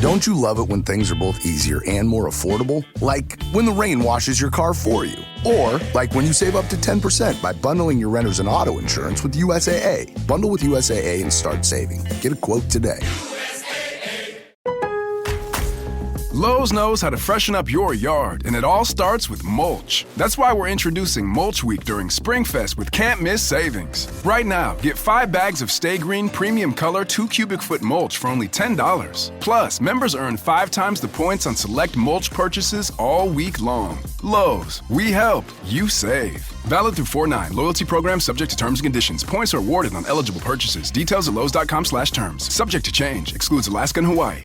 Don't you love it when things are both easier and more affordable? Like when the rain washes your car for you. Or like when you save up to 10% by bundling your renters and auto insurance with USAA. Bundle with USAA and start saving. Get a quote today. Lowe's knows how to freshen up your yard, and it all starts with mulch. That's why we're introducing Mulch Week during SpringFest with can't-miss savings. Right now, get 5 bags of Stay Green Premium Color 2 cubic foot mulch for only $10. Plus, members earn 5 times the points on select mulch purchases all week long. Lowe's, we help, you save. Valid through 4/9. Loyalty program subject to terms and conditions. Points are awarded on eligible purchases. Details at lowes.com/terms. Subject to change. Excludes Alaska and Hawaii.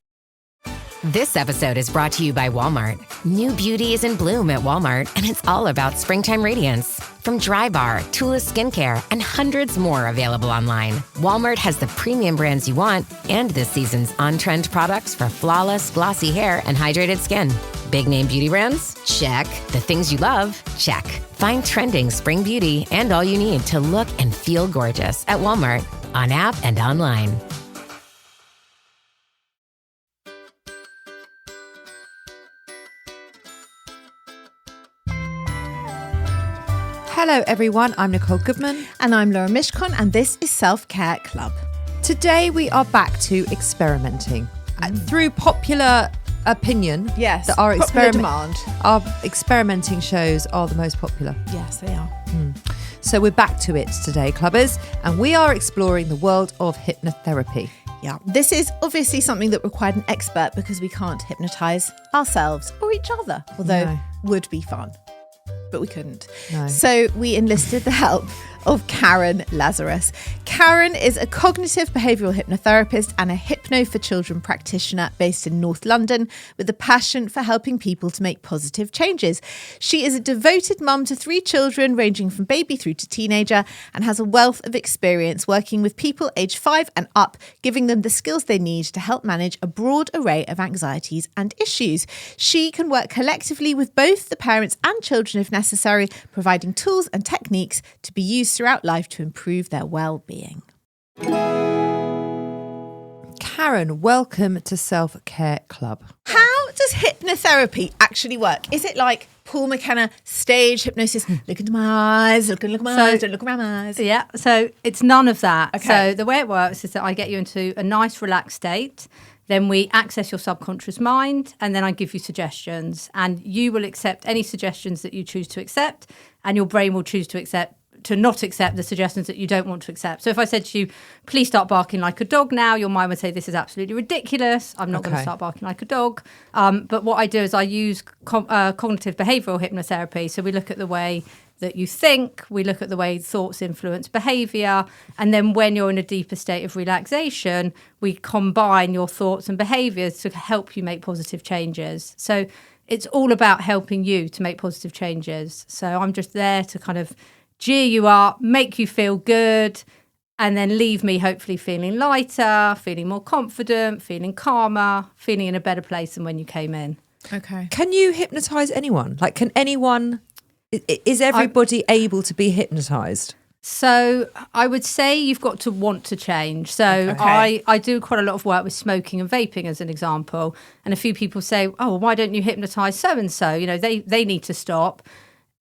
This episode is brought to you by Walmart. New beauty is in bloom at Walmart, and it's all about springtime radiance. From Drybar, Tula Skincare, and hundreds more available online, Walmart has the premium brands you want and this season's on-trend products for flawless, glossy hair and hydrated skin. Big name beauty brands? Check. The things you love? Check. Find trending spring beauty and all you need to look and feel gorgeous at Walmart, on app and online. Hello everyone, I'm Nicole Goodman. And I'm Lauren Nicole, and this is Self-Care Club. Today we are back to experimenting. Through popular opinion, Yes, that our demand. our experimenting shows are the most popular. Yes, they are. So we're back to it today, clubbers, and we are exploring the world of hypnotherapy. Yeah, this is obviously something that required an expert because we can't hypnotise ourselves or each other, although No. would be fun. But we couldn't. No. So we enlisted the help of Karen Lazarus. Karen is a cognitive behavioural hypnotherapist and a Hypno for Children practitioner based in North London with a passion for helping people to make positive changes. She is a devoted mum to 3 children ranging from baby through to teenager and has a wealth of experience working with people aged 5 and up, giving them the skills they need to help manage a broad array of anxieties and issues. She can work collectively with both the parents and children if necessary, providing tools and techniques to be used throughout life to improve their well-being. Karen, welcome to Self-Care Club. How does hypnotherapy actually work? Is it like Paul McKenna stage hypnosis? Look into my eyes, look at my eyes, don't look around my eyes. Yeah, so it's none of that. Okay. So the way it works is that I get you into a nice relaxed state. Then we access your subconscious mind, and then I give you suggestions, and you will accept any suggestions that you choose to accept, and your brain will choose to not accept the suggestions that you don't want to accept. So if I said to you, please start barking like a dog now, your mind would say, this is absolutely ridiculous. I'm not going to start barking like a dog. But what I do is I use cognitive behavioural hypnotherapy. So we look at the way that you think, we look at the way thoughts influence behaviour, and then when you're in a deeper state of relaxation, we combine your thoughts and behaviours to help you make positive changes. So it's all about helping you to make positive changes. So I'm just there to kind of cheer you up, make you feel good, and then leave me hopefully feeling lighter, feeling more confident, feeling calmer, feeling in a better place than when you came in. Okay. Can you hypnotise anyone? Like, can anyone... Is everybody able to be hypnotised? So I would say you've got to want to change. So Okay. I do quite a lot of work with smoking and vaping as an example. And a few people say, oh, well, why don't you hypnotise so-and-so? You know, they need to stop.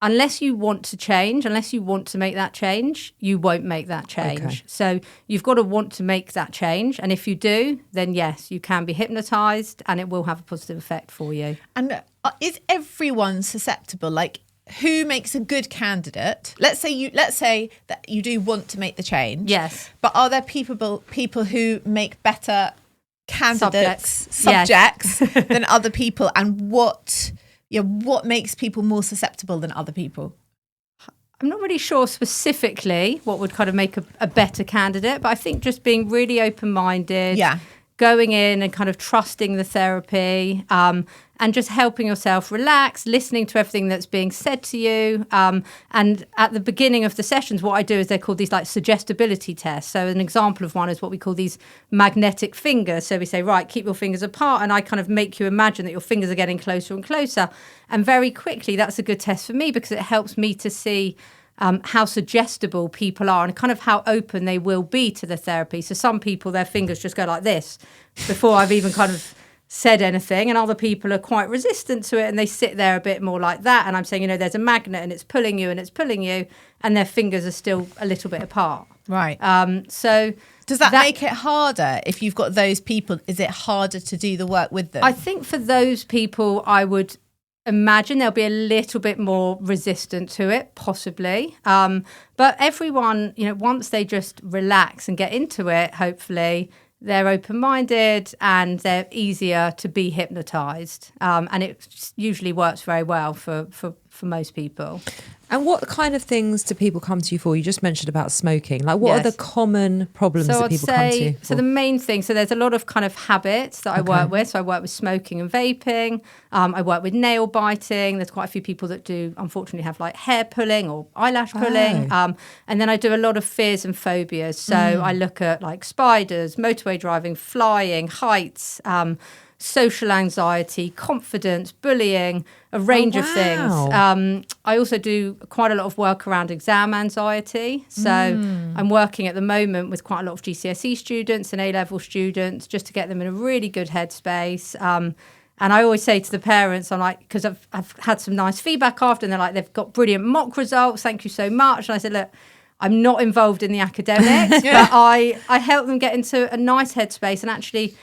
Unless you want to change, unless you want to make that change, you won't make that change. Okay. So you've got to want to make that change. And if you do, then yes, you can be hypnotised and it will have a positive effect for you. And is everyone susceptible? Like, who makes a good candidate? Let's say that you do want to make the change. Yes. But are there people who make better candidates, Subjects. than other people? And what makes people more susceptible than other people? I'm not really sure specifically what would kind of make a better candidate, but I think just being really open-minded, going in and kind of trusting the therapy, and just helping yourself relax, listening to everything that's being said to you. And at the beginning of the sessions, what I do is they're called these like suggestibility tests. So an example of one is what we call these magnetic fingers. So we say, right, keep your fingers apart. And I kind of make you imagine that your fingers are getting closer and closer. And very quickly, that's a good test for me because it helps me to see how suggestible people are and kind of how open they will be to the therapy. So some people, their fingers just go like this before I've even kind of said anything, and other people are quite resistant to it and they sit there a bit more like that, and I'm saying, there's a magnet and it's pulling you and their fingers are still a little bit apart. Right. So does that make it harder if you've got those people? Is it harder to do the work with them? I think for those people, I would imagine they'll be a little bit more resistant to it, possibly. But everyone, once they just relax and get into it, hopefully they're open-minded and they're easier to be hypnotised. And it usually works very well for most people. And what kind of things do people come to you for? You just mentioned about smoking. Like, what are the common problems that people come to you for? So the main thing, there's a lot of kind of habits that I work with. So I work with smoking and vaping. I work with nail biting. There's quite a few people that do, unfortunately, have like hair pulling or eyelash pulling. And then I do a lot of fears and phobias. So I look at like spiders, motorway driving, flying, heights, social anxiety, confidence, bullying, a range of things. I also do quite a lot of work around exam anxiety. So I'm working at the moment with quite a lot of GCSE students and A-level students just to get them in a really good headspace. And I always say to the parents, I'm like, because I've had some nice feedback after, and they're like, they've got brilliant mock results, thank you so much. And I said, look, I'm not involved in the academics, but I help them get into a nice headspace, and actually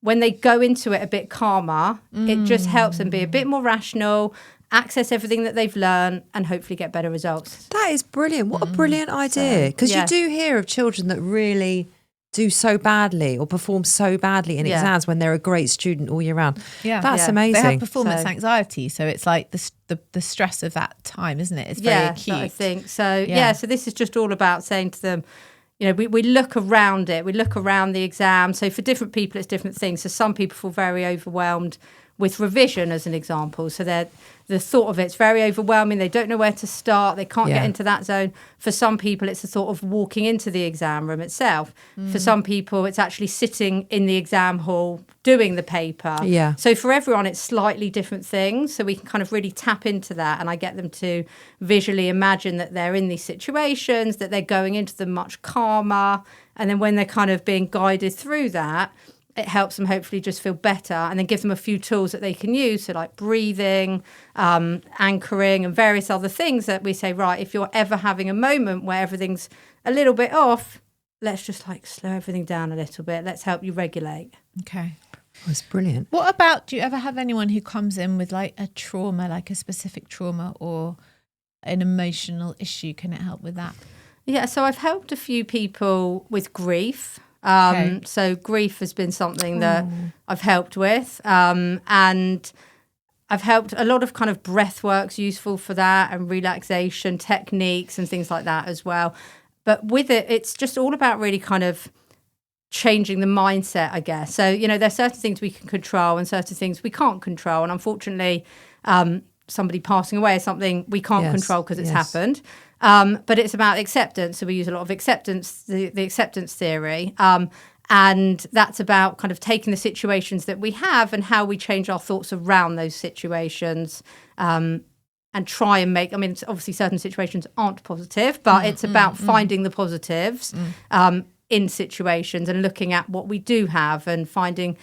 when they go into it a bit calmer, it just helps them be a bit more rational, access everything that they've learned, and hopefully get better results. That is brilliant. What a brilliant idea. Because you do hear of children that really do so badly or perform so badly in exams when they're a great student all year round. Yeah. That's amazing. They have performance anxiety, so it's like the stress of that time, isn't it? It's very acute. I think. So, so this is just all about saying to them, we look around it. We look around the exam. So for different people, it's different things. So some people feel very overwhelmed with revision, as an example. So the thought of it's very overwhelming. They don't know where to start. They can't get into that zone. For some people, it's the thought of walking into the exam room itself. For some people, it's actually sitting in the exam hall doing the paper. Yeah. So for everyone, it's slightly different things. So we can kind of really tap into that. And I get them to visually imagine that they're in these situations, that they're going into them much calmer. And then when they're kind of being guided through that, it helps them hopefully just feel better, and then give them a few tools that they can use. So like breathing, anchoring, and various other things that we say, right, if you're ever having a moment where everything's a little bit off, let's just like slow everything down a little bit. Let's help you regulate. Okay. That's brilliant. What about, do you ever have anyone who comes in with like a trauma, like a specific trauma or an emotional issue? Can it help with that? Yeah, so I've helped a few people with grief. So grief has been something that I've helped with, and I've helped a lot of kind of breath work's useful for that, and relaxation techniques and things like that as well. But with it, it's just all about really kind of changing the mindset, I guess. So, there's certain things we can control and certain things we can't control. And unfortunately, somebody passing away is something we can't control because it's happened. But it's about acceptance. So we use a lot of acceptance, the acceptance theory. And that's about kind of taking the situations that we have and how we change our thoughts around those situations, and try and make, obviously certain situations aren't positive, but it's about finding the positives in situations and looking at what we do have and finding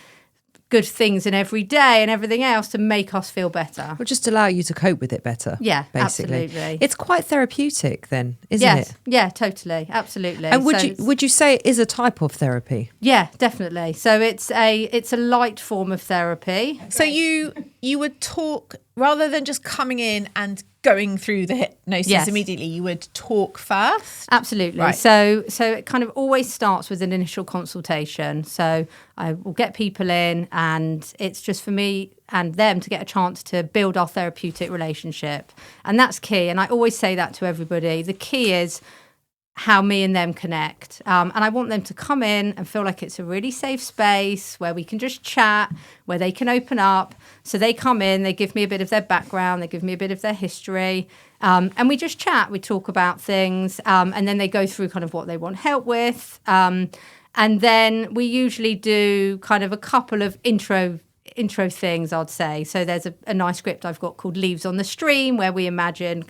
good things in every day and everything else to make us feel better. Or just allow you to cope with it better. Yeah, basically. Absolutely. It's quite therapeutic then, isn't it? Yeah, totally. Absolutely. And would you say it is a type of therapy? Yeah, definitely. So it's a light form of therapy. So you would talk, rather than just coming in and going through the hypnosis immediately, you would talk first? Absolutely. Right. So it kind of always starts with an initial consultation. So I will get people in, and it's just for me and them to get a chance to build our therapeutic relationship. And that's key. And I always say that to everybody. The key is how me and them connect. And I want them to come in and feel like it's a really safe space where we can just chat, where they can open up. So they come in, they give me a bit of their background, they give me a bit of their history, and we just chat, we talk about things, and then they go through kind of what they want help with. And then we usually do kind of a couple of intro things, I'd say. So there's a nice script I've got called Leaves on the Stream, where we imagine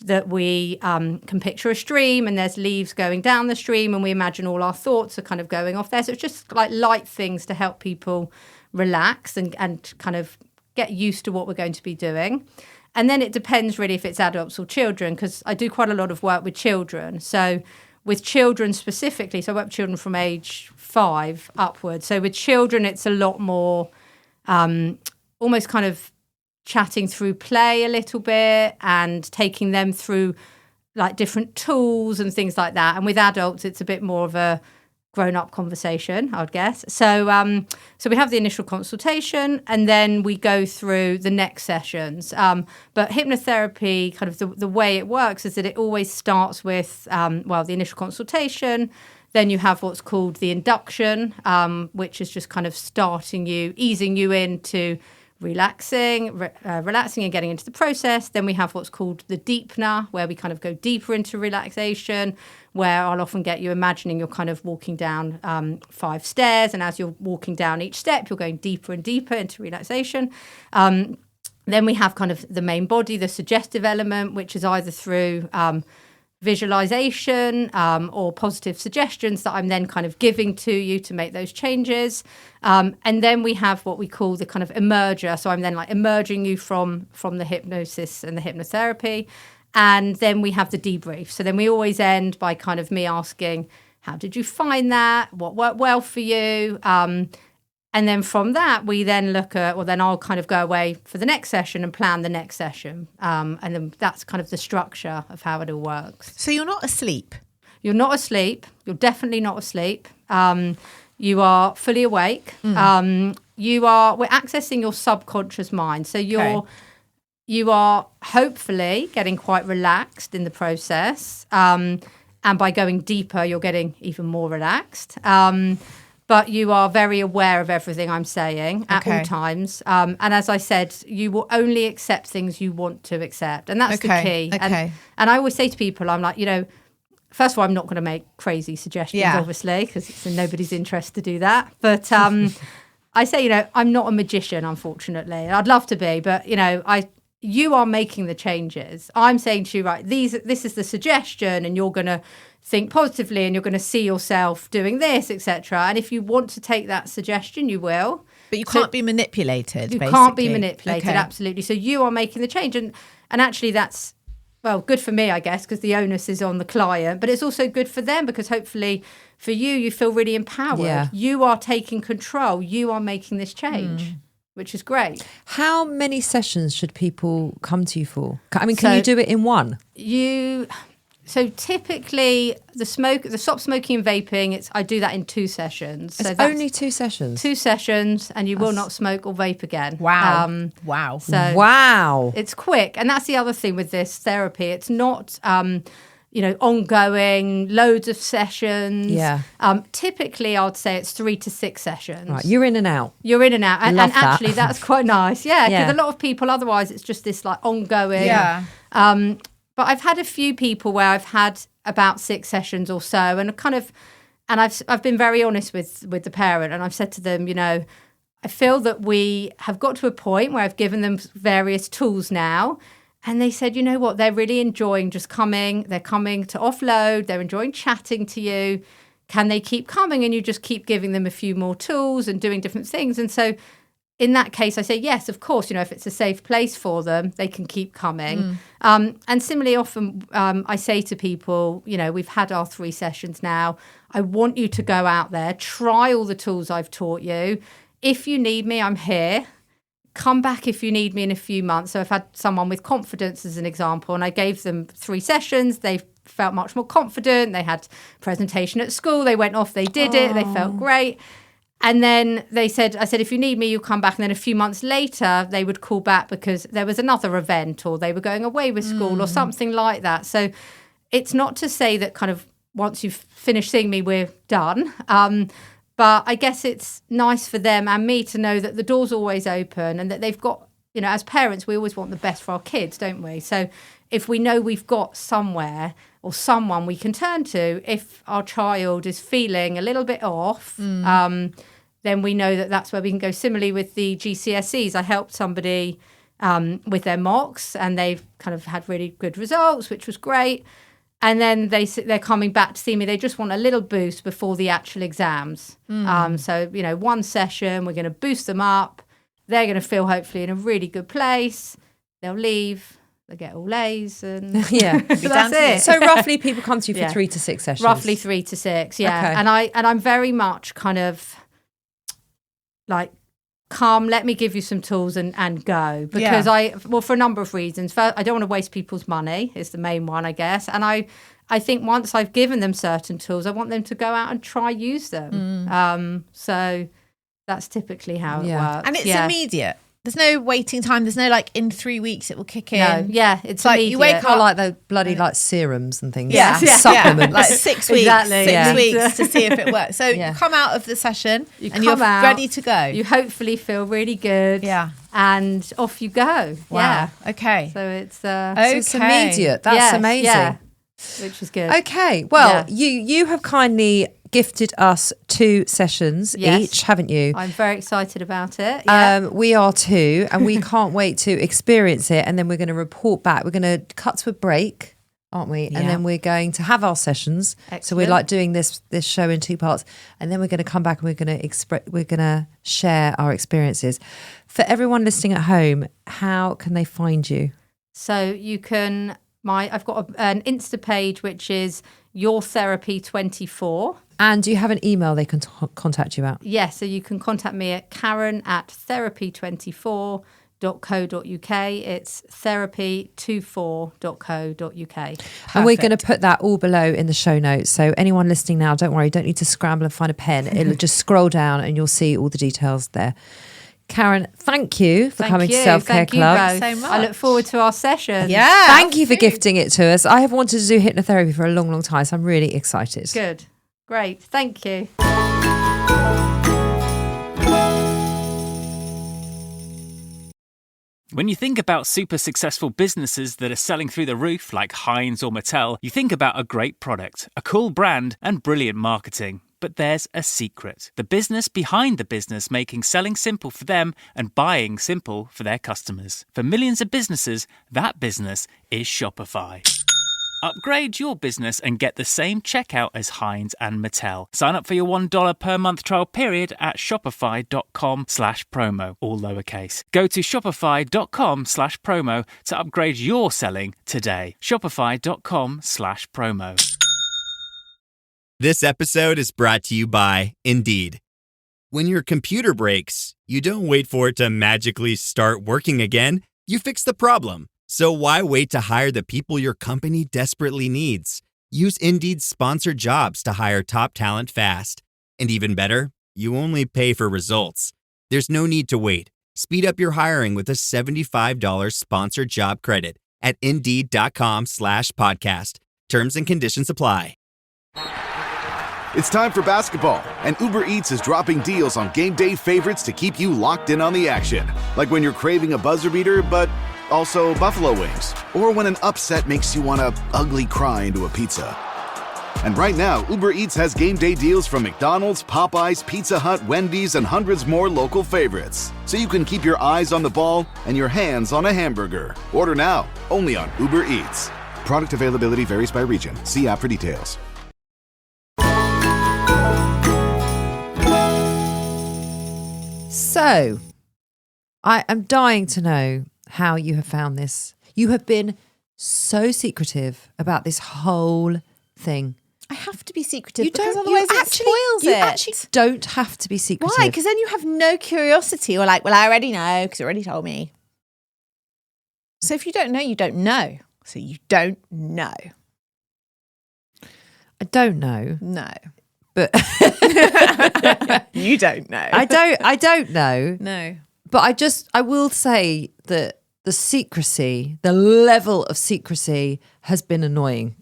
that we can picture a stream and there's leaves going down the stream, and we imagine all our thoughts are kind of going off there. So it's just like light things to help people relax and kind of get used to what we're going to be doing. And then it depends really if it's adults or children, because I do quite a lot of work with children. So with children specifically, so I work with children from age 5 upwards. So with children, it's a lot more almost kind of chatting through play a little bit and taking them through like different tools and things like that. And with adults, it's a bit more of a grown-up conversation, I would guess. So so we have the initial consultation and then we go through the next sessions. But hypnotherapy, kind of the way it works is that it always starts with, the initial consultation. Then you have what's called the induction, which is just kind of easing you into relaxing and getting into the process. Then we have what's called the deepener, where we kind of go deeper into relaxation, where I'll often get you imagining you're kind of walking down 5 stairs, and as you're walking down each step, you're going deeper and deeper into relaxation. Then we have kind of the main body, the suggestive element, which is either through visualization or positive suggestions that I'm then kind of giving to you to make those changes. And then we have what we call the kind of emerger. So I'm then like emerging you from the hypnosis and the hypnotherapy. And then we have the debrief. So then we always end by kind of me asking, how did you find that? What worked well for you? And then from that, we then look at, then I'll kind of go away for the next session and plan the next session. And then that's kind of the structure of how it all works. So you're not asleep? You're not asleep. You're definitely not asleep. You are fully awake. We're accessing your subconscious mind. So you are hopefully getting quite relaxed in the process. And by going deeper, you're getting even more relaxed. But you are very aware of everything I'm saying at all times. And as I said, you will only accept things you want to accept. And that's the key. Okay. And I always say to people, I'm like, first of all, I'm not going to make crazy suggestions, obviously, because it's in nobody's interest to do that. But I say, I'm not a magician, unfortunately. I'd love to be, but, you are making the changes. I'm saying to you, right, this is the suggestion, and you're going to think positively and you're going to see yourself doing this, etc. And if you want to take that suggestion, you will. But you can't be manipulated, You can't be manipulated, absolutely. So you are making the change. And actually that's, good for me, I guess, because the onus is on the client. But it's also good for them because hopefully for you feel really empowered. Yeah. You are taking control. You are making this change. Which is great. How many sessions should people come to you for? I mean, can you do it in one? So typically the stop smoking and vaping, I do that in 2 sessions. It's only 2 sessions? 2 sessions, and you will not smoke or vape again. Wow. Wow. So wow. It's quick. And that's the other thing with this therapy. It's not... ongoing, loads of sessions. Yeah. Typically, I'd say it's 3 to 6 sessions. Right, you're in and out. And actually, that's quite nice. Yeah, because a lot of people, otherwise, it's just this like ongoing. Yeah. But I've had a few people where I've had about 6 sessions or so, and I've been very honest with the parent, and I've said to them, I feel that we have got to a point where I've given them various tools now. And they said, you know what, they're really enjoying just coming. They're coming to offload. They're enjoying chatting to you. Can they keep coming? And you just keep giving them a few more tools and doing different things. And so in that case, I say, yes, of course, if it's a safe place for them, they can keep coming. And similarly, often I say to people, we've had our 3 sessions now. I want you to go out there, try all the tools I've taught you. If you need me, I'm here. Come back if you need me in a few months. So I've had someone with confidence as an example, and I gave them 3 sessions. They felt much more confident. They had a presentation at school. They went off, they did it. They felt great. And then I said, if you need me, you'll come back. And then a few months later, they would call back because there was another event or they were going away with school or something like that. So it's not to say that kind of once you've finished seeing me, we're done. But I guess it's nice for them and me to know that the door's always open and that they've got, as parents, we always want the best for our kids, don't we? So if we know we've got somewhere or someone we can turn to, if our child is feeling a little bit off, then we know that that's where we can go. Similarly with the GCSEs, I helped somebody with their mocks and they've kind of had really good results, which was great. And then they're coming back to see me. They just want a little boost before the actual exams. So, one session, we're going to boost them up. They're going to feel hopefully in a really good place. They'll leave. They'll get all A's. And that's it. So roughly people come to you for 3 to 6 sessions? Roughly 3 to 6, yeah. Okay. And I'm very much kind of like, calm, let me give you some tools and go. Because for a number of reasons. First, I don't want to waste people's money is the main one, I guess. And I think once I've given them certain tools, I want them to go out and try use them. So that's typically how it works. And it's immediate. There's no waiting time. There's no like in 3 weeks it will kick in. No, it's like immediate. you wake Kind of like the bloody like serums and things. Supplements. Like 6 weeks, Exactly, 6 weeks to see if it works. So you come out of the session and you're ready to go. You hopefully feel really good. Yeah. And off you go. Wow. Yeah. Okay. So it's So it's immediate. That's amazing. Yeah. Which is good. Okay. Well, you have kindly gifted us 2 sessions each, haven't you? I'm very excited about it. Yeah. We are too, and we can't wait to experience it. And then we're going to report back. We're going to cut to a break, aren't we? Yeah. And then we're going to have our sessions. Excellent. So we're like doing this show in 2 parts, and then we're going to come back and we're going to share our experiences. For everyone listening at home, how can they find you? So you can. I've got an Insta page which is YourTherapy24. And do you have an email they can contact you at? Yes, so you can contact me at karen@therapy24.co.uk. It's therapy24.co.uk. And we're going to put that all below in the show notes. So anyone listening now, don't worry, you don't need to scramble and find a pen. It'll just scroll down and you'll see all the details there. Karen, thank you for coming to Self Care Club. Thank you so much. I look forward to our session. Yeah. Thank you for gifting it to us. I have wanted to do hypnotherapy for a long, long time, so I'm really excited. Good. Great. Thank you. When you think about super successful businesses that are selling through the roof like Heinz or Mattel, you think about a great product, a cool brand, and brilliant marketing. But there's a secret. The business behind the business making selling simple for them and buying simple for their customers. For millions of businesses, that business is Shopify. Upgrade your business and get the same checkout as Heinz and Mattel. Sign up for your $1 per month trial period at shopify.com/promo, all lowercase. Go to shopify.com/promo to upgrade your selling today. Shopify.com/promo. This episode is brought to you by Indeed. When your computer breaks, you don't wait for it to magically start working again. You fix the problem. So why wait to hire the people your company desperately needs? Use Indeed's sponsored jobs to hire top talent fast. And even better, you only pay for results. There's no need to wait. Speed up your hiring with a $75 sponsored job credit at Indeed.com/podcast. Terms and conditions apply. It's time for basketball, and Uber Eats is dropping deals on game day favorites to keep you locked in on the action. Like when you're craving a buzzer beater, but also buffalo wings. Or when an upset makes you want to ugly cry into a pizza. And right now, Uber Eats has game day deals from McDonald's, Popeyes, Pizza Hut, Wendy's, and hundreds more local favorites. So you can keep your eyes on the ball and your hands on a hamburger. Order now, only on Uber Eats. Product availability varies by region. See app for details. So, I am dying to know how you have found this. You have been so secretive about this whole thing. I have to be secretive You because don't. otherwise You it spoils it. You actually don't have to be secretive. Why? Because then you have no curiosity or like, well, I already know because you already told me. So if you don't know, you don't know. So you don't know. I don't know. No. But You don't know. I don't know. No. But I will say that the level of secrecy has been annoying.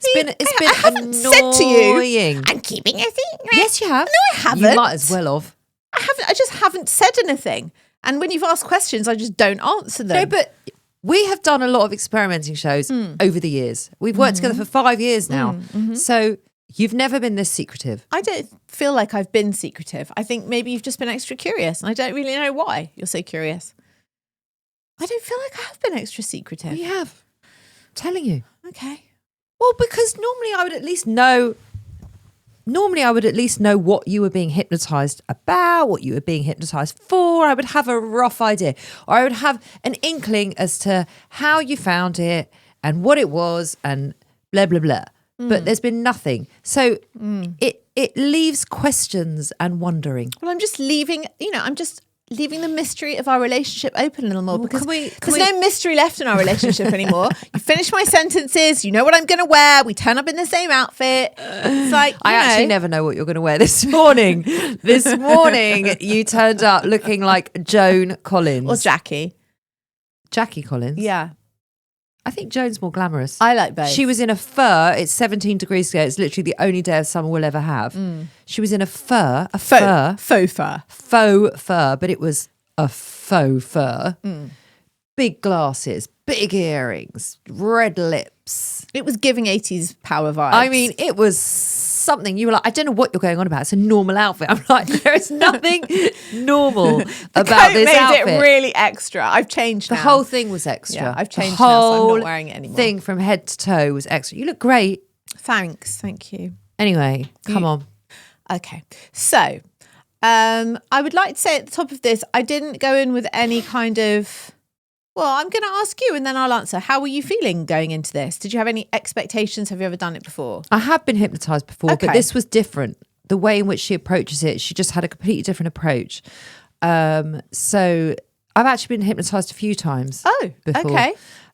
I haven't said to you, annoying. I'm keeping a secret. Yes, you have. No, I haven't. You might as well have. I just haven't said anything. And when you've asked questions, I just don't answer them. No, but we have done a lot of experimenting shows over the years. We've worked together for 5 years now. So you've never been this secretive. I don't feel like I've been secretive. I think maybe you've just been extra curious, and I don't really know why you're so curious. I don't feel like I have been extra secretive. We have. I'm telling you. Okay. Well, because normally I would at least know what you were being hypnotized about, what you were being hypnotized for. I would have a rough idea, or I would have an inkling as to how you found it and what it was and blah, blah, blah. But there's been nothing. So it leaves questions and wondering. Well, I'm just leaving the mystery of our relationship open a little more, because there's no mystery left in our relationship anymore. You finish my sentences, you know what I'm going to wear, we turn up in the same outfit. It's like, I actually never know what you're going to wear this morning. This morning, you turned up looking like Joan Collins. Or Jackie. Jackie Collins? Yeah. I think Joan's more glamorous. I like both. She was in a fur. It's 17 degrees today. It's literally the only day of summer we'll ever have. She was in a fur. Faux fur. But it was a faux fur. Big glasses, big earrings, red lips. It was giving 80s power vibes. I mean, it was something. You were like, I don't know what you're going on about. It's a normal outfit. I'm like, there is nothing normal about this outfit. Made it really extra. I've changed The now. whole thing was extra. Yeah, I've changed the now, so I'm whole not wearing it anymore. Thing from head to toe was extra. You look great. Thanks. Thank you. Anyway, come on. Okay. So, I would like to say at the top of this, I didn't go in with any kind of... Well, I'm going to ask you and then I'll answer. How were you feeling going into this? Did you have any expectations? Have you ever done it before? I have been hypnotised before, Okay. but this was different. The way in which she approaches it, she just had a completely different approach. So I've actually been hypnotised a few times. Oh, before. okay.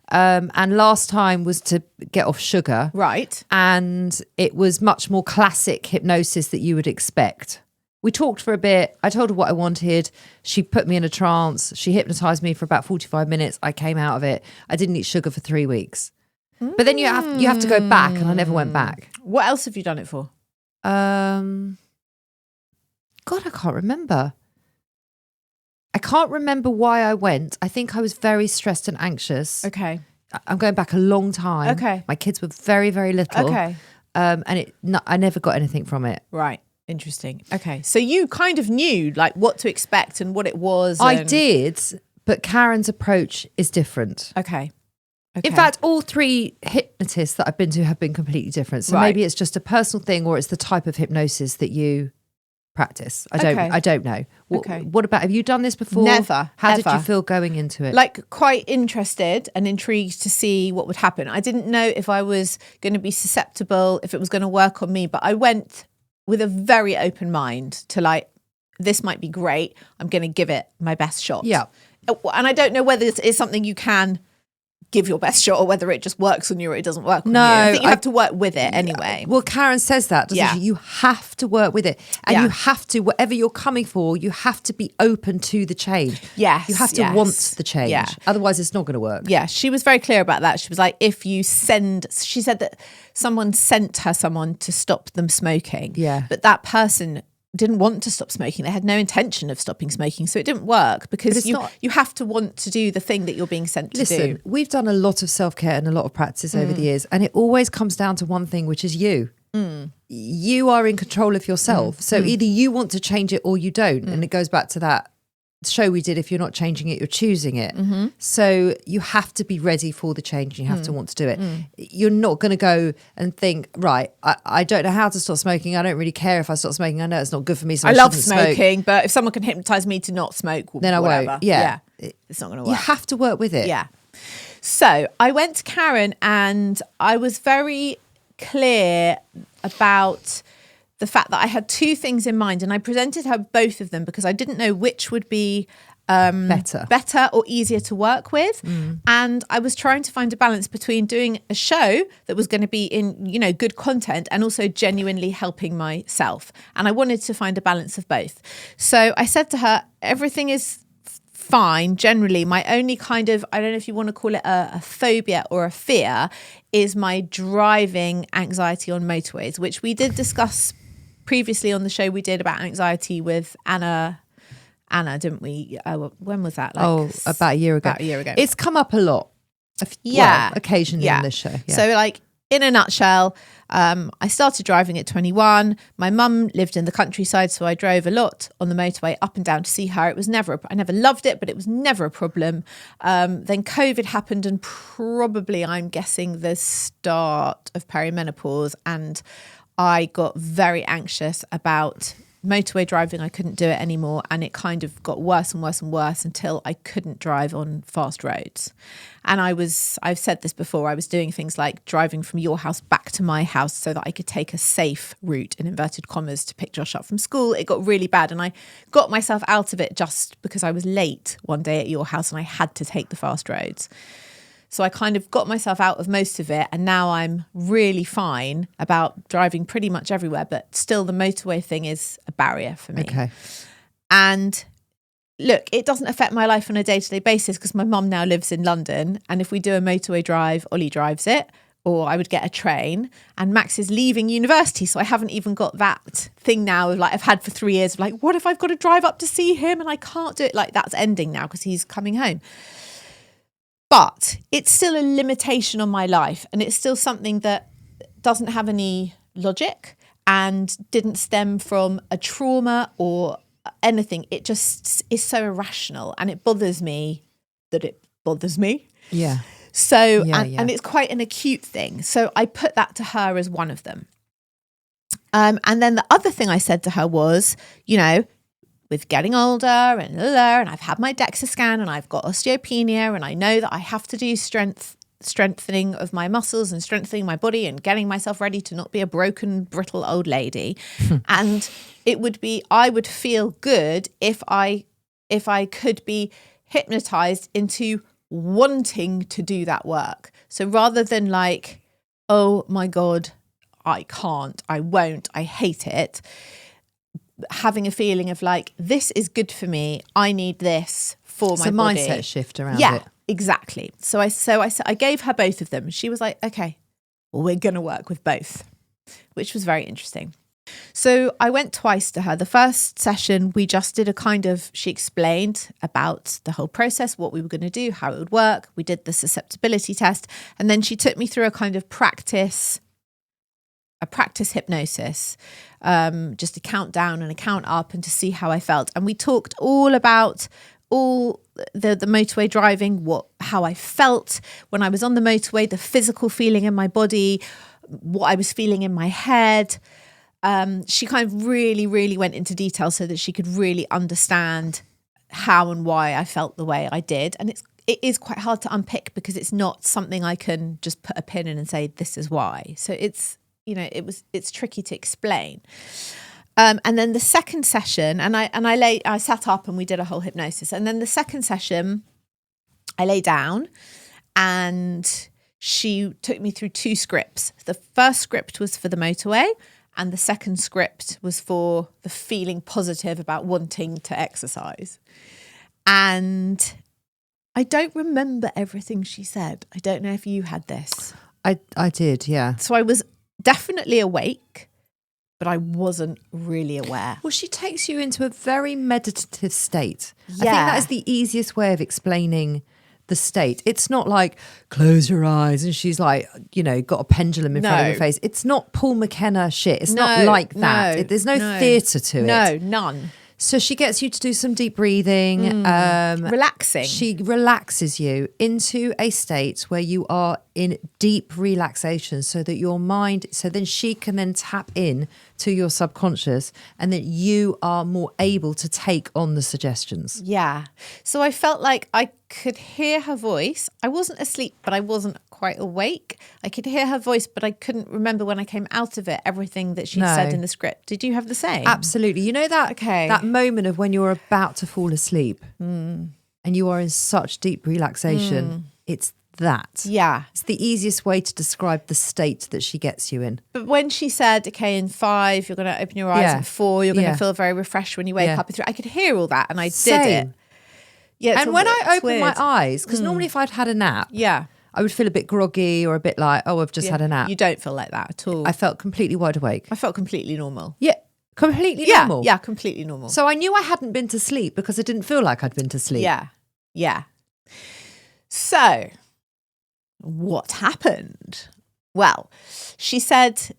And last time was to get off sugar. Right. And it was much more classic hypnosis that you would expect. We talked for a bit. I told her what I wanted. She put me in a trance. She hypnotised me for about 45 minutes. I came out of it. I didn't eat sugar for 3 weeks. But then you have to go back, and I never went back. What else have you done it for? God, I can't remember. I can't remember why I went. I think I was very stressed and anxious. Okay. I'm going back a long time. Okay. My kids were very, very little. Okay. And I never got anything from it. Right. Interesting. Okay. So you kind of knew like what to expect and what it was. I did, but Karen's approach is different. Okay. In fact, all 3 hypnotists that I've been to have been completely different. So maybe it's just a personal thing, or it's the type of hypnosis that you practice. I don't know. What about, have you done this before? Never. How did you feel going into it? Like quite interested and intrigued to see what would happen. I didn't know if I was going to be susceptible, if it was going to work on me, but I went with a very open mind to like, this might be great. I'm going to give it my best shot. Yeah. And I don't know whether it's something you can give your best shot or whether it just works on you or it doesn't work on you. I think you have to work with it anyway. Well, Karen says that, doesn't she? You have to work with it. And you have to, whatever you're coming for, you have to be open to the change. Yes. You have to want the change. Yeah. Otherwise, it's not going to work. Yeah, she was very clear about that. She was like, she said that someone sent her someone to stop them smoking. Yeah. But that person didn't want to stop smoking. They had no intention of stopping smoking. So it didn't work because you have to want to do the thing that you're being sent to do. Listen, we've done a lot of self-care and a lot of practice over the years, and it always comes down to one thing, which is you. You are in control of yourself. So either you want to change it or you don't. And it goes back to that show we did, if you're not changing it, you're choosing it. So you have to be ready for the change. You have to want to do it. You're not going to go and think, right, I don't know how to stop smoking. I don't really care if I stop smoking. I know it's not good for me. So I love shouldn't smoking, smoke. but if someone can hypnotize me to not smoke, then whatever. I won't. Yeah. It's not going to work. You have to work with it. Yeah. So I went to Karen and I was very clear about the fact that I had 2 things in mind, and I presented her both of them because I didn't know which would be better or easier to work with. And I was trying to find a balance between doing a show that was going to be in, good content and also genuinely helping myself. And I wanted to find a balance of both. So I said to her, everything is fine generally. My only kind of, I don't know if you want to call it a phobia or a fear, is my driving anxiety on motorways, which we did discuss previously on the show we did about anxiety with Anna, didn't we? When was that? About a year ago. About a year ago. It's come up a lot. Occasionally on this show. Yeah. So in a nutshell, I started driving at 21. My mum lived in the countryside, so I drove a lot on the motorway up and down to see her. It was I never loved it, but it was never a problem. Then COVID happened, and probably, I'm guessing, the start of perimenopause, and I got very anxious about motorway driving. I couldn't do it anymore, and it kind of got worse and worse and worse until I couldn't drive on fast roads. And I've said this before, I was doing things like driving from your house back to my house so that I could take a safe route, in inverted commas, to pick Josh up from school. It got really bad, and I got myself out of it just because I was late one day at your house and I had to take the fast roads. So I kind of got myself out of most of it, and now I'm really fine about driving pretty much everywhere, but still the motorway thing is a barrier for me. Okay. And look, it doesn't affect my life on a day-to-day basis because my mum now lives in London, and if we do a motorway drive, Ollie drives it, or I would get a train, and Max is leaving university, so I haven't even got that thing now of like I've had for 3 years of like, what if I've got to drive up to see him and I can't do it? Like, that's ending now because he's coming home. But it's still a limitation on my life, and it's still something that doesn't have any logic and didn't stem from a trauma or anything. It just is so irrational, and it bothers me that it bothers me. Yeah. So, and it's quite an acute thing. So I put that to her as one of them. And then the other thing I said to her was, you know, with getting older and I've had my DEXA scan and I've got osteopenia, and I know that I have to do strengthening of my muscles and strengthening my body and getting myself ready to not be a broken, brittle old lady. And I would feel good if I could be hypnotized into wanting to do that work. So rather than like, oh my God, I can't, I won't, I hate it, having a feeling of like, this is good for me, I need this for my body. It's a mindset shift around it. Yeah, exactly. So I gave her both of them. She was like, okay, well, we're going to work with both, which was very interesting. So I went twice to her. The first session, we just did she explained about the whole process, what we were going to do, how it would work. We did the susceptibility test, and then she took me through a kind of practice hypnosis, just to count down and a count up and to see how I felt. And we talked all about all the motorway driving, how I felt when I was on the motorway, the physical feeling in my body, what I was feeling in my head. She kind of really, really went into detail so that she could really understand how and why I felt the way I did. And it is quite hard to unpick because it's not something I can just put a pin in and say, this is why. So it's tricky to explain. And then the second session, I sat up and we did a whole hypnosis. And then the second session, I lay down and she took me through 2 scripts. The first script was for the motorway, and the second script was for the feeling positive about wanting to exercise. And I don't remember everything she said. I don't know if you had this. I did, yeah. So I was definitely awake, but I wasn't really aware. Well, she takes you into a very meditative state. Yeah. I think that is the easiest way of explaining the state. It's not like, close your eyes, and she's like, got a pendulum in front of her face. It's not Paul McKenna shit. It's not like that. There's no theatre to it. No, none. So she gets you to do some deep breathing. Relaxing. She relaxes you into a state where you are in deep relaxation so that your mind, so then she can then tap in to your subconscious, and that you are more able to take on the suggestions. Yeah. So I felt like I could hear her voice. I wasn't asleep, but I wasn't quite awake. I could hear her voice, but I couldn't remember when I came out of it everything that she said in the script. Did you have the same? Absolutely. You know that moment of when you're about to fall asleep and you are in such deep relaxation. It's that. Yeah. It's the easiest way to describe the state that she gets you in. But when she said, okay, in 5, you're going to open your eyes, in 4, you're going to feel very refreshed when you wake up. I could hear all that, and I did it. Yeah. And when I opened my eyes, because normally if I'd had a nap, I would feel a bit groggy or a bit like, oh, I've just had a nap. You don't feel like that at all. I felt completely wide awake. I felt completely normal. Yeah. Completely normal. Yeah, completely normal. So I knew I hadn't been to sleep because I didn't feel like I'd been to sleep. Yeah. So what happened? Well, she said,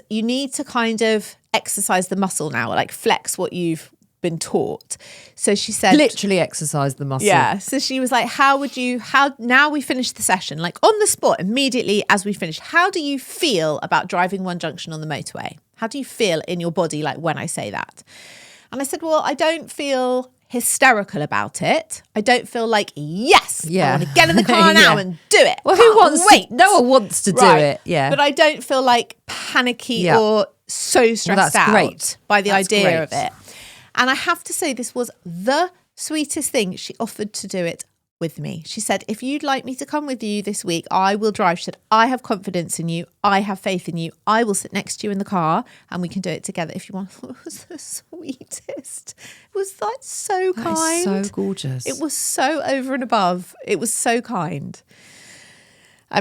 you need to kind of exercise the muscle now, like flex what you've been taught. So she said, literally exercise the muscle. Yeah. So she was like, how now we finished the session, like on the spot, immediately as we finished, how do you feel about driving One Junction on the motorway? How do you feel in your body, like when I say that? And I said, well, I don't feel hysterical about it. I don't feel like, yes, I want to get in the car now and do it. Well, no one wants to do it. Yeah. But I don't feel like panicky or so stressed out by the idea of it. And I have to say, this was the sweetest thing. She offered to do it with me. She said, if you'd like me to come with you this week, I will drive. She said, I have confidence in you. I have faith in you. I will sit next to you in the car and we can do it together if you want. It was the sweetest. It was like so kind. That is so gorgeous. It was so over and above. It was so kind.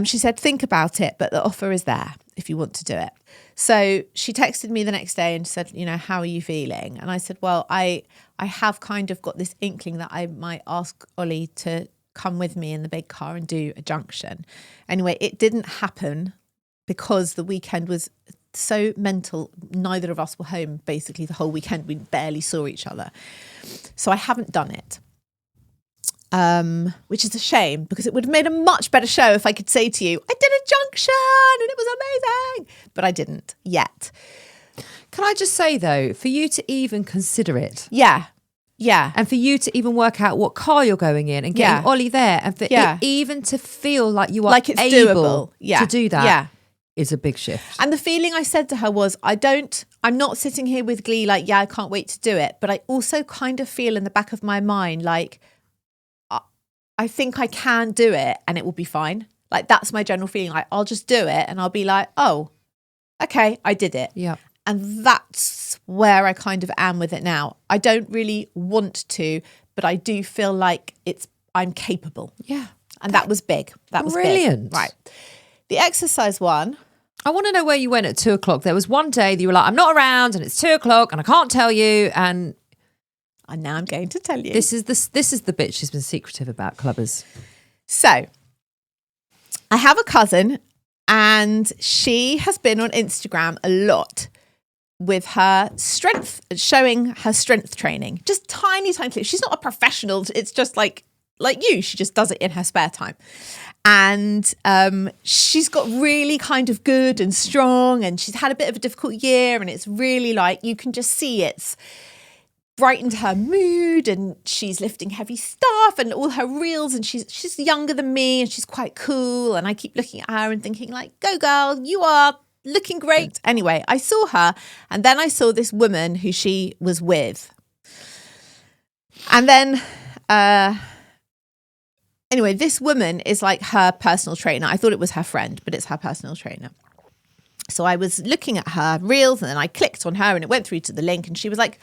She said, think about it, but the offer is there if you want to do it. So she texted me the next day and said, how are you feeling? And I said, well, I have kind of got this inkling that I might ask Ollie to come with me in the big car and do a junction. Anyway, it didn't happen because the weekend was so mental. Neither of us were home basically the whole weekend. We barely saw each other. So I haven't done it. Which is a shame because it would have made a much better show if I could say to you, I did a junction and it was amazing, but I didn't yet. Can I just say though, for you to even consider it. Yeah. And for you to even work out what car you're going in and getting Ollie there and for it even to feel like you are it's able doable. To do that is a big shift. And the feeling I said to her was, I'm not sitting here with glee like, I can't wait to do it. But I also kind of feel in the back of my mind, like, I think I can do it and it will be fine. Like, that's my general feeling. Like, I'll just do it and I'll be like, oh, okay, I did it. Yeah. And that's where I kind of am with it now. I don't really want to, but I do feel like I'm capable. Yeah. And that was big. That was brilliant. Big. Right. The exercise one. I want to know where you went at 2:00. There was one day that you were like, I'm not around and it's 2:00 and I can't tell you. And now I'm going to tell you. This is the bit she's been secretive about, clubbers. So I have a cousin and she has been on Instagram a lot with her strength, showing her strength training. Just tiny clips. She's not a professional. It's just like you. She just does it in her spare time. And she's got really kind of good and strong and she's had a bit of a difficult year and it's really like, you can just see it's brightened her mood and she's lifting heavy stuff and all her reels and she's younger than me and she's quite cool and I keep looking at her and thinking like, go girl, you are looking great. Anyway, I saw her and then I saw this woman who she was with. And then anyway, this woman is like her personal trainer. I thought it was her friend, but it's her personal trainer. So I was looking at her reels and then I clicked on her and it went through to the link and she was like,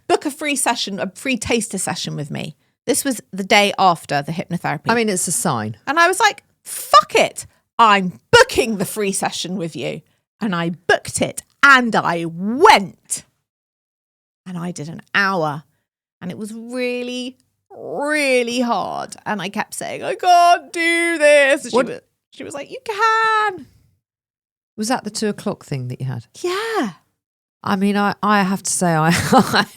book a free session, a free taster session with me. This was the day after the hypnotherapy. I mean, it's a sign. And I was like, fuck it. I'm booking the free session with you. And I booked it and I went. And I did an hour and it was really, really hard. And I kept saying, I can't do this. She was like, you can. Was that the 2:00 thing that you had? Yeah. I mean, I have to say I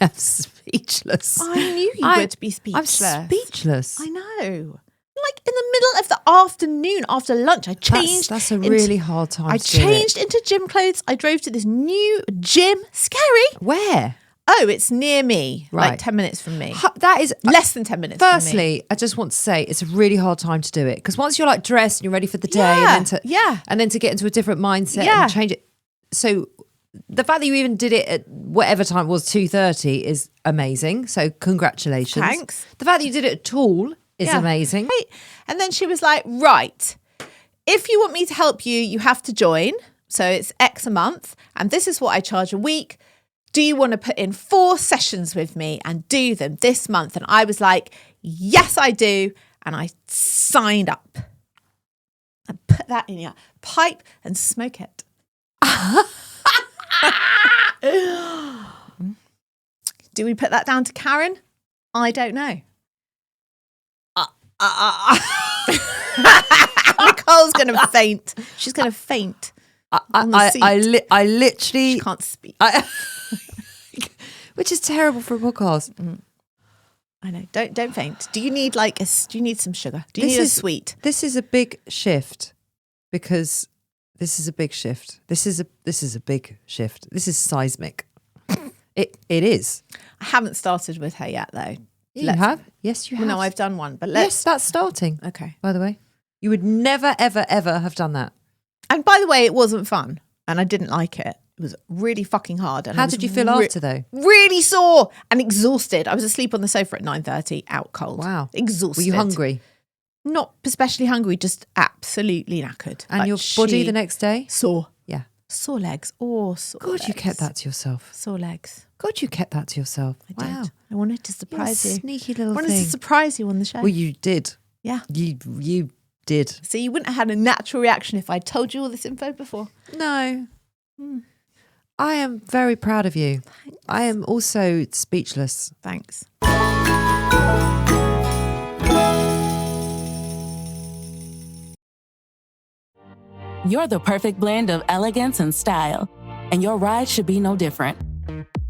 am speechless. I knew you would be speechless. I'm speechless. I know. Like in the middle of the afternoon, after lunch, I changed. That's a really hard time. I changed into gym clothes. I drove to this new gym. Scary. Where? Oh, it's near me, right. Like 10 minutes from me. That is less than 10 minutes Firstly, I just want to say it's a really hard time to do it because once you're like dressed and you're ready for the day and then to get into a different mindset and change it. So the fact that you even did it at whatever time it was, 2:30 is amazing. So congratulations. Thanks. The fact that you did it at all is amazing. Right. And then she was like, right, if you want me to help you, you have to join. So it's X a month and this is what I charge a week. Do you want to put in 4 sessions with me and do them this month? And I was like, yes, I do. And I signed up and put that in your pipe and smoke it. Do we put that down to Karen? I don't know. I Nicole's going to faint. She's going to faint. I literally She can't speak. Which is terrible for a podcast. I know. Don't faint. Do you need do you need some sugar? Do you need a sweet? This is a big shift because this is a big shift. This is a big shift. This is seismic. It is. I haven't started with her yet, though. You have? Yes, you have. No, I've done one, but yes, that's starting. Okay. By the way, you would never, ever, ever have done that. And by the way, it wasn't fun, and I didn't like it. It was really fucking hard. And how did you feel after, though? Really sore and exhausted. I was asleep on the sofa at 9:30, out cold. Wow. Exhausted. Were you hungry? Not especially hungry, just absolutely knackered. And your body the next day? Sore. Yeah. Sore legs. Oh, sore God, legs. you kept that to yourself. Sore legs. God, you kept that to yourself. I did. I wanted to surprise you. Sneaky little I wanted thing. to surprise you on the show. Well, you did. Yeah. You did. So you wouldn't have had a natural reaction if I told you all this info before. No. I am very proud of you. Thanks. I am also speechless. Thanks. You're the perfect blend of elegance and style, and your ride should be no different.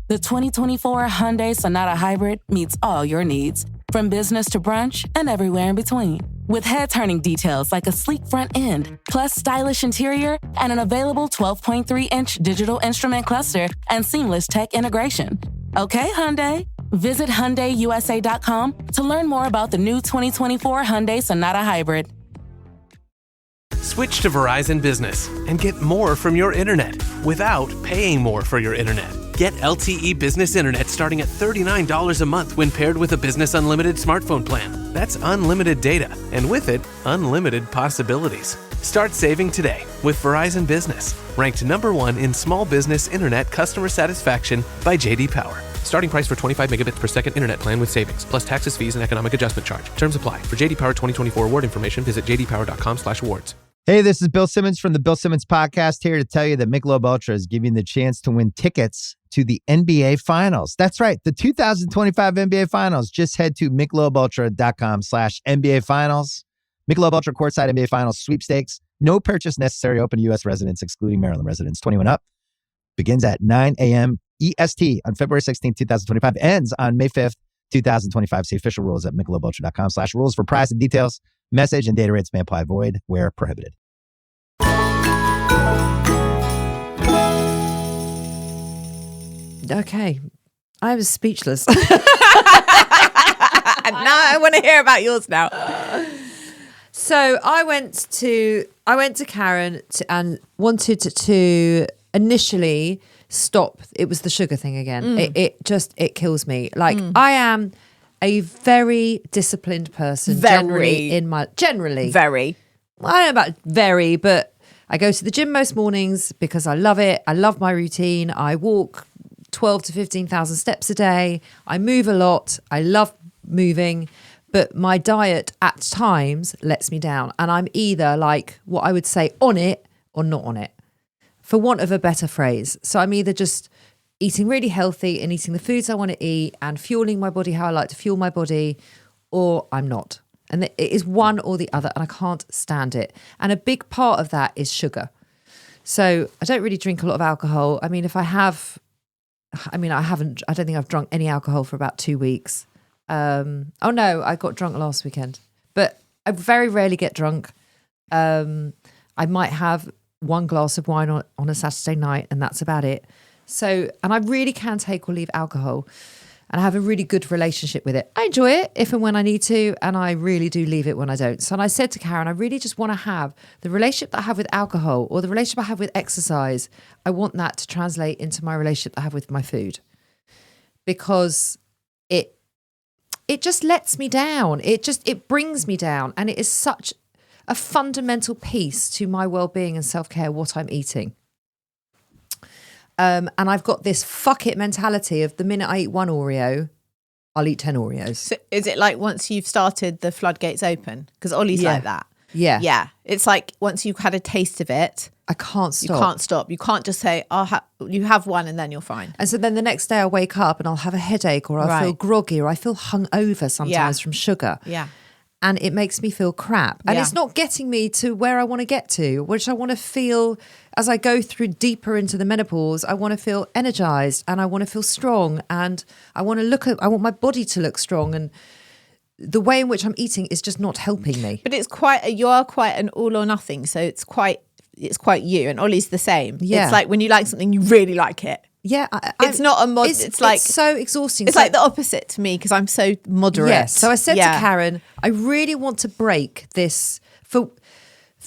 The 2024 Hyundai Sonata Hybrid meets all your needs, from business to brunch and everywhere in between. With head-turning details like a sleek front end, plus stylish interior, and an available 12.3-inch digital instrument cluster and seamless tech integration. Okay, Hyundai. Visit HyundaiUSA.com to learn more about the new 2024 Hyundai Sonata Hybrid. Switch to Verizon Business and get more from your internet without paying more for your internet. Get LTE Business Internet starting at $39 a month when paired with a Business Unlimited smartphone plan. That's unlimited data, and with it, unlimited possibilities. Start saving today with Verizon Business, ranked #1 in small business internet customer satisfaction by J.D. Power. Starting price for 25 megabits per second internet plan with savings, plus taxes, fees, and economic adjustment charge. Terms apply. For J.D. Power 2024 award information, visit jdpower.com/awards. Hey, this is Bill Simmons from the Bill Simmons Podcast, here to tell you that Michelob Ultra is giving you the chance to win tickets to the NBA Finals. That's right, the 2025 NBA Finals. Just head to MichelobUltra.com/NBA Finals. Michelob Ultra courtside NBA Finals sweepstakes. No purchase necessary. Open to U.S. residents, excluding Maryland residents. 21 up. Begins at 9 a.m. EST on February 16, 2025. Ends on May 5th, 2025. See official rules at MichelobUltra.com/rules for price and details. Message and data rates may apply. Void where prohibited. Okay. I was speechless. Now I want to hear about yours now. So I went to Karen and wanted to initially stop. It was the sugar thing again. It kills me. Like I am a very disciplined person. Generally. Very. I don't know about very, but I go to the gym most mornings because I love it. I love my routine. I walk 12 to 15,000 steps a day. I move a lot. I love moving, but my diet at times lets me down. And I'm either like what I would say on it or not on it, for want of a better phrase. So I'm either just eating really healthy and eating the foods I want to eat and fueling my body how I like to fuel my body, or I'm not. And it is one or the other, and I can't stand it. And a big part of that is sugar. So I don't really drink a lot of alcohol. I mean, if I have, I don't think I've drunk any alcohol for about 2 weeks. Oh no, I got drunk last weekend, but I very rarely get drunk. I might have one glass of wine on a Saturday night, and that's about it. So, and I really can take or leave alcohol, and I have a really good relationship with it. I enjoy it if and when I need to, and I really do leave it when I don't. So I said to Karen, I really just want to have the relationship that I have with alcohol, or the relationship I have with exercise. I want that to translate into my relationship I have with my food, because it just lets me down. It brings me down, and it is such a fundamental piece to my well-being and self-care, what I'm eating. And I've got this fuck it mentality of the minute I eat one Oreo, I'll eat 10 Oreos. So is it like once you've started, the floodgates open? Because Ollie's like that. Yeah. Yeah. It's like once you've had a taste of it, I can't stop. You can't stop. You can't just say, you have one and then you're fine. And so then the next day I'll wake up and I'll have a headache, or I'll feel groggy, or I feel hungover sometimes from sugar. Yeah. and it makes me feel crap. And it's not getting me to where I want to get to, which I want to feel as I go through deeper into the menopause. I want to feel energized and I want to feel strong, and I want my body to look strong, and the way in which I'm eating is just not helping me. But you are quite an all or nothing. So it's quite you, and Ollie's the same. Yeah. It's like when you like something, you really like it. Yeah. It's not a mod. It's like so exhausting. It's like the opposite to me because I'm so moderate. Yes. So I said to Karen, I really want to break this for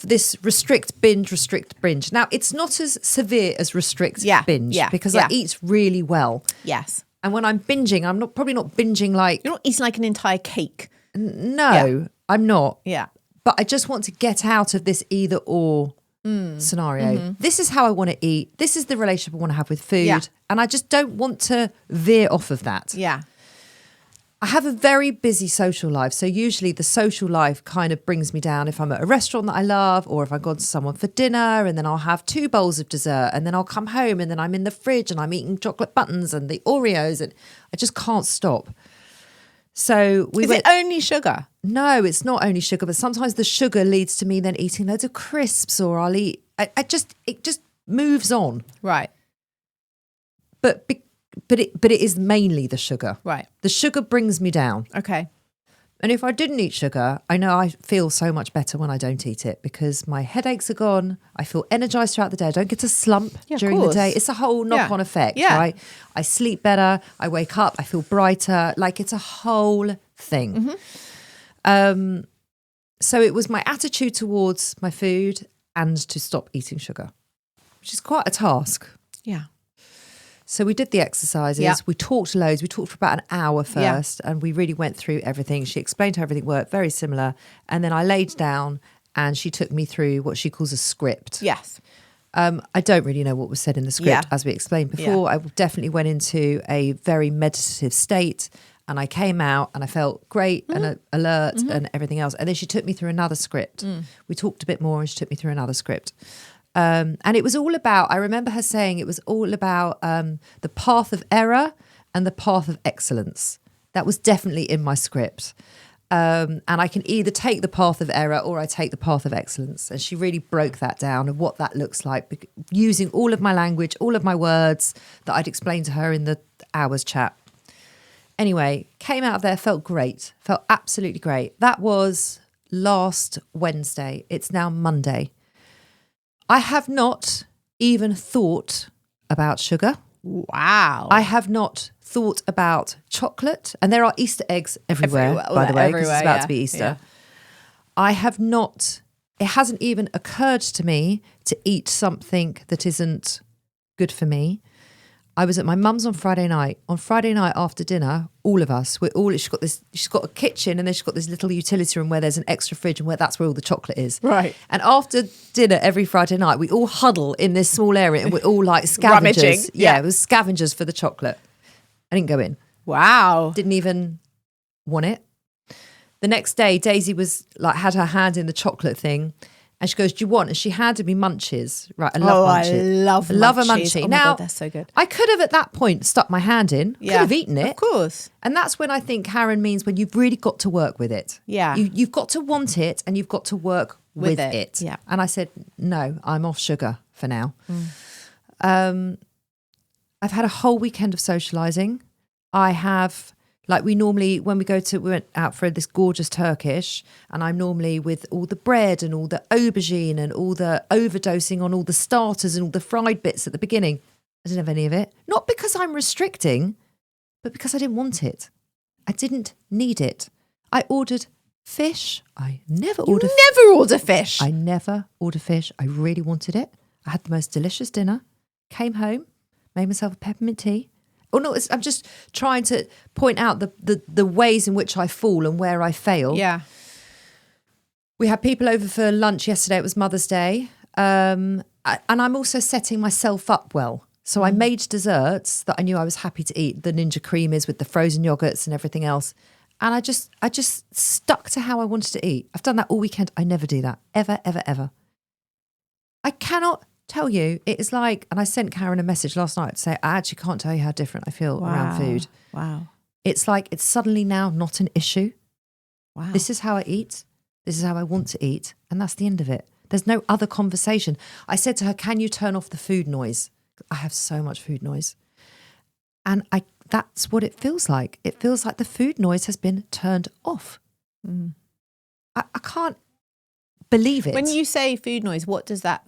this restrict binge. Now, it's not as severe as restrict binge because I eat really well. Yes. And when I'm binging, I'm probably not binging like... You're not eating like an entire cake. No, I'm not. Yeah. But I just want to get out of this either or scenario. Mm-hmm. This is how I want to eat. This is the relationship I want to have with food. Yeah. And I just don't want to veer off of that. Yeah. I have a very busy social life. So usually the social life kind of brings me down if I'm at a restaurant that I love, or if I've gone to someone for dinner, and then I'll have 2 bowls of dessert, and then I'll come home and then I'm in the fridge and I'm eating chocolate buttons and the Oreos, and I just can't stop. So Is it only sugar? No, it's not only sugar, but sometimes the sugar leads to me then eating loads of crisps, or I'll eat, it just moves on. Right. But it is mainly the sugar. Right. The sugar brings me down. Okay. And if I didn't eat sugar, I know I feel so much better when I don't eat it, because my headaches are gone. I feel energized throughout the day. I don't get to slump during the day. It's a whole knock-on effect, right? I sleep better. I wake up. I feel brighter. Like, it's a whole thing. Mm-hmm. So it was my attitude towards my food and to stop eating sugar, which is quite a task. Yeah. So we did the exercises. Yeah. We talked loads. We talked for about an hour first, and we really went through everything. She explained how everything worked, very similar. And then I laid down and she took me through what she calls a script. Yes. I don't really know what was said in the script, as we explained before. I definitely went into a very meditative state, and I came out and I felt great and alert and everything else. And then she took me through another script. We talked a bit more and she took me through another script. And it was all about, I remember her saying it was all about the path of error and the path of excellence. That was definitely in my script. And I can either take the path of error or I take the path of excellence. And she really broke that down and what that looks like, using all of my language, all of my words that I'd explained to her in the hours chat. Anyway, came out of there, felt great, felt absolutely great. That was last Wednesday. It's now Monday. I have not even thought about sugar. Wow. I have not thought about chocolate. And there are Easter eggs everywhere, by the way, because it's about to be Easter. Yeah. I have not, it hasn't even occurred to me to eat something that isn't good for me. I was at my mum's on Friday night. On Friday night after dinner, all of us, she's got a kitchen and then she's got this little utility room where there's an extra fridge, and that's where all the chocolate is. Right. And after dinner every Friday night, we all huddle in this small area and we're all like scavengers. Rummaging. Yeah, it was scavengers for the chocolate. I didn't go in. Wow. Didn't even want it. The next day, Daisy was like, had her hand in the chocolate thing. And she goes, do you want? And she handed me munchies. Right, I love munchies. I love munchies. a munchie. Oh my now, God, they're so good. I could have at that point stuck my hand in, could have eaten it. Of course. And that's when I think Karen means when you've really got to work with it. Yeah. You've got to want it and you've got to work with it. Yeah. And I said, no, I'm off sugar for now. I've had a whole weekend of socialising. I have... Like we went out for this gorgeous Turkish, and I'm normally with all the bread and all the aubergine and all the overdosing on all the starters and all the fried bits at the beginning. I didn't have any of it. Not because I'm restricting, but because I didn't want it. I didn't need it. I ordered fish. I never order fish. I never order fish. I really wanted it. I had the most delicious dinner. Came home, made myself a peppermint tea. Oh no, I'm just trying to point out the ways in which I fall and where I fail. Yeah. We had people over for lunch yesterday. It was Mother's Day. And I'm also setting myself up well. So I made desserts that I knew I was happy to eat. The Ninja Creamies with the frozen yogurts and everything else. And I just stuck to how I wanted to eat. I've done that all weekend. I never do that. Ever, ever, ever. I cannot tell you, it is like, and I sent Karen a message last night to say, I actually can't tell you how different I feel around food. Wow. It's like, it's suddenly now not an issue. Wow. This is how I eat. This is how I want to eat. And that's the end of it. There's no other conversation. I said to her, can you turn off the food noise? I have so much food noise. And that's what it feels like. It feels like the food noise has been turned off. I can't believe it. When you say food noise, what does that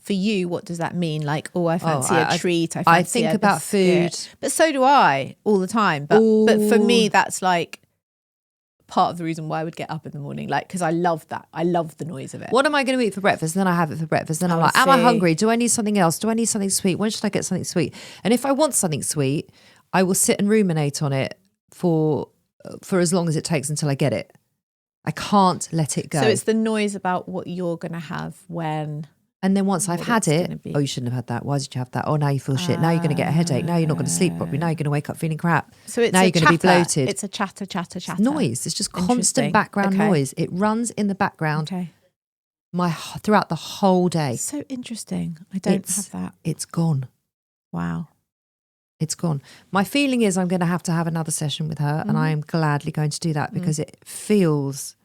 mean? Like, I fancy a treat. I think about food. But so do I all the time. But for me, that's like part of the reason why I would get up in the morning, like, because I love that. I love the noise of it. What am I going to eat for breakfast? And then I have it for breakfast. Then I'm like, am I hungry? Do I need something else? Do I need something sweet? When should I get something sweet? And if I want something sweet, I will sit and ruminate on it for as long as it takes until I get it. I can't let it go. So it's the noise about what you're going to have when... And then once I've had it, you shouldn't have had that. Why did you have that? Oh, now you feel shit. Now you're going to get a headache. Now you're not going to sleep properly. Now you're going to wake up feeling crap. So it's now you're going to be bloated. It's a chatter. It's noise. It's just constant background noise. It runs in the background throughout the whole day. So interesting. I don't have that. It's gone. Wow. It's gone. My feeling is I'm going to have another session with her, and I am gladly going to do that because it feels,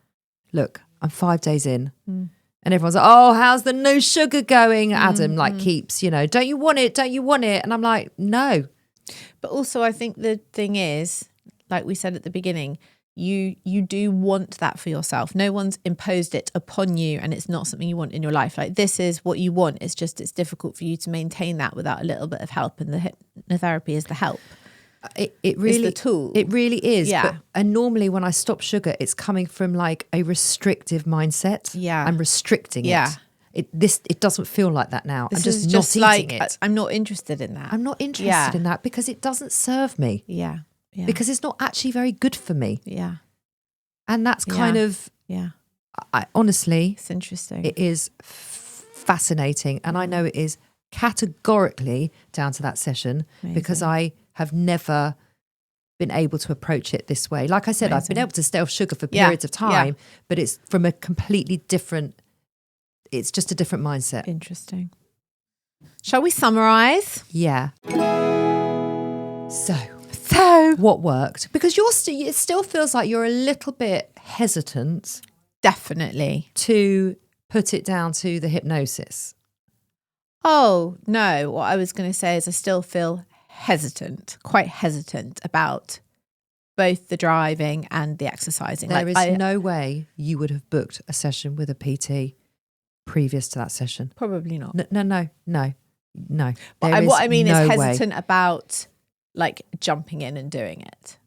look, I'm 5 days in. And everyone's like, oh, how's the no sugar going? Adam keeps, don't you want it? Don't you want it? And I'm like, no. But also I think the thing is, like we said at the beginning, you do want that for yourself. No one's imposed it upon you, and it's not something you want in your life. Like, this is what you want. It's just, it's difficult for you to maintain that without a little bit of help. And the hypnotherapy is the help. It really is the tool. It really is. Yeah. And normally when I stop sugar, it's coming from like a restrictive mindset. Yeah. I'm restricting it. It doesn't feel like that now. I'm just not eating it. I'm not interested in that. I'm not interested in that because it doesn't serve me. Yeah. Because it's not actually very good for me. Yeah. And that's kind of, honestly, it's interesting. It is fascinating. And I know it is categorically down to that session because I have never been able to approach it this way. Like I said, I've been able to stay off sugar for periods of time, but it's from a completely different, it's just a different mindset. Interesting. Shall we summarize? Yeah. So what worked? Because it still feels like you're a little bit hesitant. Definitely. To put it down to the hypnosis. Oh, no. What I was going to say is I still feel quite hesitant about both the driving and the exercising. There is no way you would have booked a session with a PT previous to that session. Probably not. No. What I mean is hesitant about like jumping in and doing it.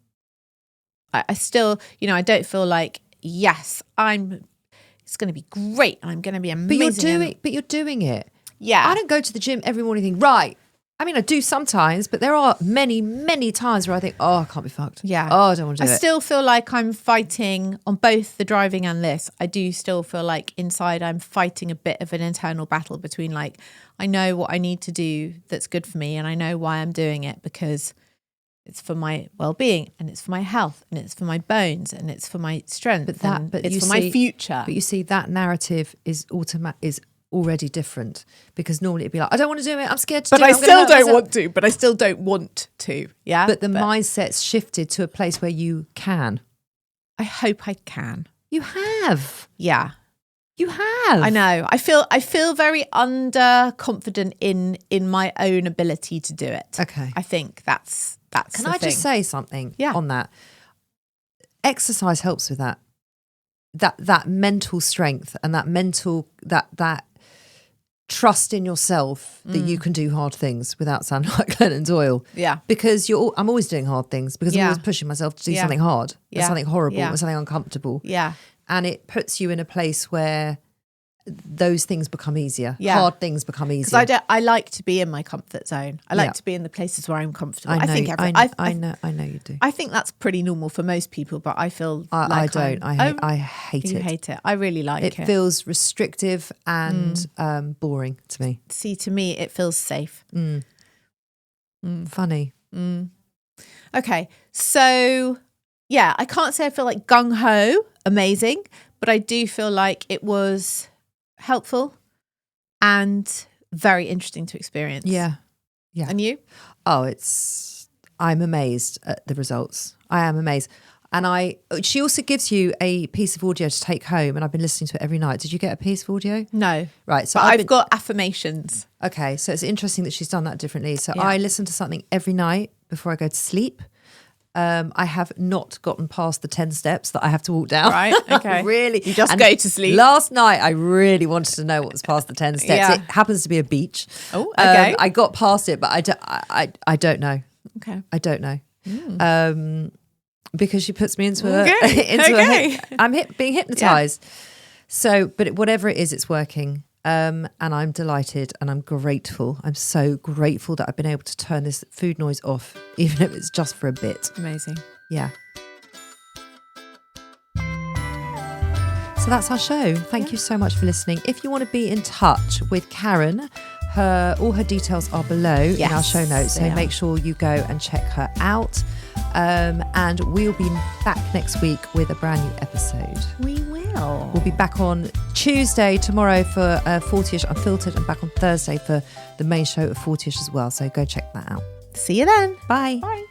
I still, I don't feel like, yes, it's going to be great and I'm going to be amazing. But you're doing it. Yeah. I don't go to the gym every morning and think, right. I mean, I do sometimes, but there are many, many times where I think, oh, I can't be fucked. Yeah. Oh, I don't want to do it. I still feel like I'm fighting on both the driving and this. I do still feel like inside I'm fighting a bit of an internal battle between like, I know what I need to do that's good for me and I know why I'm doing it because it's for my well-being and it's for my health and it's for my bones and it's for my strength but it's for my future. But you see, that narrative is already different because normally it'd be like, I don't want to do it, I'm scared to do it. But I still don't want to. Yeah. But the mindset's shifted to a place where you can. I hope I can. You have. Yeah. You have. I know. I feel very underconfident in my own ability to do it. Okay. I think that's Can I just say something on that? Exercise helps with that. That mental strength and that mental that trust in yourself that you can do hard things without sounding like Glennon Doyle. Yeah. Because I'm always doing hard things because I'm always pushing myself to do something hard or something horrible or something uncomfortable. Yeah. And it puts you in a place where those things become easier. Yeah. Hard things become easier. Because I like to be in my comfort zone. I like to be in the places where I'm comfortable. I know you do. I think that's pretty normal for most people, but I feel I don't. I hate it. You hate it. I really like it. It feels restrictive and boring to me. See, to me, it feels safe. Funny. Okay, so yeah, I can't say I feel like gung-ho, amazing, but I do feel like it was helpful and very interesting to experience. Yeah. And you? Oh, I'm amazed at the results. I am amazed. And she also gives you a piece of audio to take home, and I've been listening to it every night. Did you get a piece of audio? No. Right. So I've got affirmations. Okay. So it's interesting that she's done that differently. So I listen to something every night before I go to sleep. I have not gotten past the 10 steps that I have to walk down. Right. Okay. Really. You just go to sleep. Last night, I really wanted to know what was past the 10 steps. Yeah. It happens to be a beach. Oh, okay. I got past it, but I don't know. Okay. I don't know. Because she puts me into I'm being hypnotized. Yeah. So, but whatever it is, it's working. And I'm delighted and I'm grateful. I'm so grateful that I've been able to turn this food noise off, even if it's just for a bit. Amazing. Yeah. So that's our show. Thank you so much for listening. If you want to be in touch with Karen, all her details are below in our show notes. So make sure you go and check her out. And we'll be back next week with a brand new episode. We will. We'll be back on Tuesday, tomorrow for 40ish Unfiltered, and back on Thursday for the main show of 40ish as well. So go check that out. See you then. Bye. Bye.